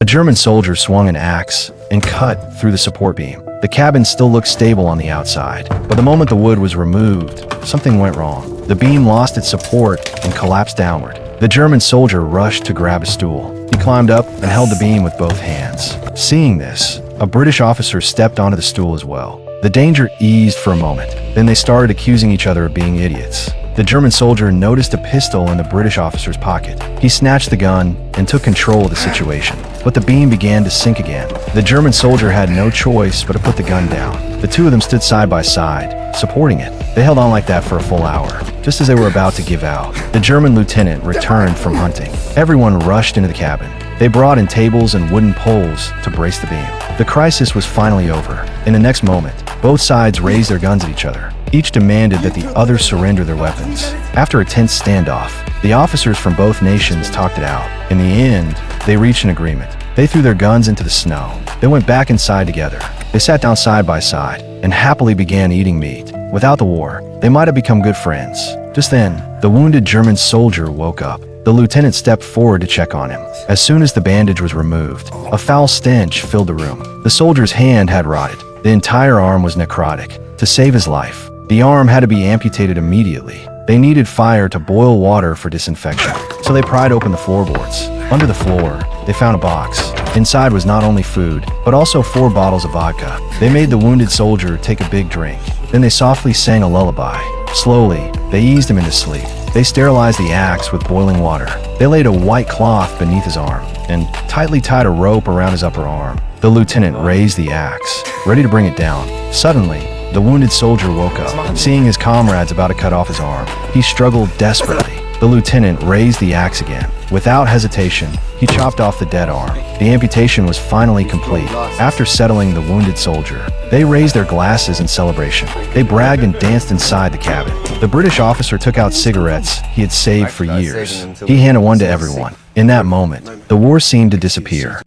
A German soldier swung an axe and cut through the support beam. The cabin still looked stable on the outside, but the moment the wood was removed, something went wrong. The beam lost its support and collapsed downward. The German soldier rushed to grab a stool. He climbed up and held the beam with both hands. Seeing this, a British officer stepped onto the stool as well. The danger eased for a moment. Then they started accusing each other of being idiots. The German soldier noticed a pistol in the British officer's pocket. He snatched the gun and took control of the situation. But the beam began to sink again. The German soldier had no choice but to put the gun down. The two of them stood side by side, supporting it. They held on like that for a full hour, just as they were about to give out. The German lieutenant returned from hunting. Everyone rushed into the cabin. They brought in tables and wooden poles to brace the beam. The crisis was finally over. In the next moment, both sides raised their guns at each other. Each demanded that the other surrender their weapons. After a tense standoff, the officers from both nations talked it out. In the end, they reached an agreement. They threw their guns into the snow. They went back inside together. They sat down side by side and happily began eating meat. Without the war, they might have become good friends. Just then, the wounded German soldier woke up. The lieutenant stepped forward to check on him. As soon as the bandage was removed, a foul stench filled the room. The soldier's hand had rotted. The entire arm was necrotic. To save his life, the arm had to be amputated immediately. They needed fire to boil water for disinfection, so they pried open the floorboards. Under the floor, they found a box. Inside was not only food, but also 4 bottles of vodka. They made the wounded soldier take a big drink. Then they softly sang a lullaby. Slowly, they eased him into sleep. They sterilized the axe with boiling water. They laid a white cloth beneath his arm and tightly tied a rope around his upper arm. The lieutenant raised the axe, ready to bring it down. Suddenly, the wounded soldier woke up. Seeing his comrades about to cut off his arm, he struggled desperately. The lieutenant raised the axe again. Without hesitation, he chopped off the dead arm. The amputation was finally complete. After settling the wounded soldier, they raised their glasses in celebration. They bragged and danced inside the cabin. The British officer took out cigarettes he had saved for years. He handed one to everyone. In that moment, the war seemed to disappear.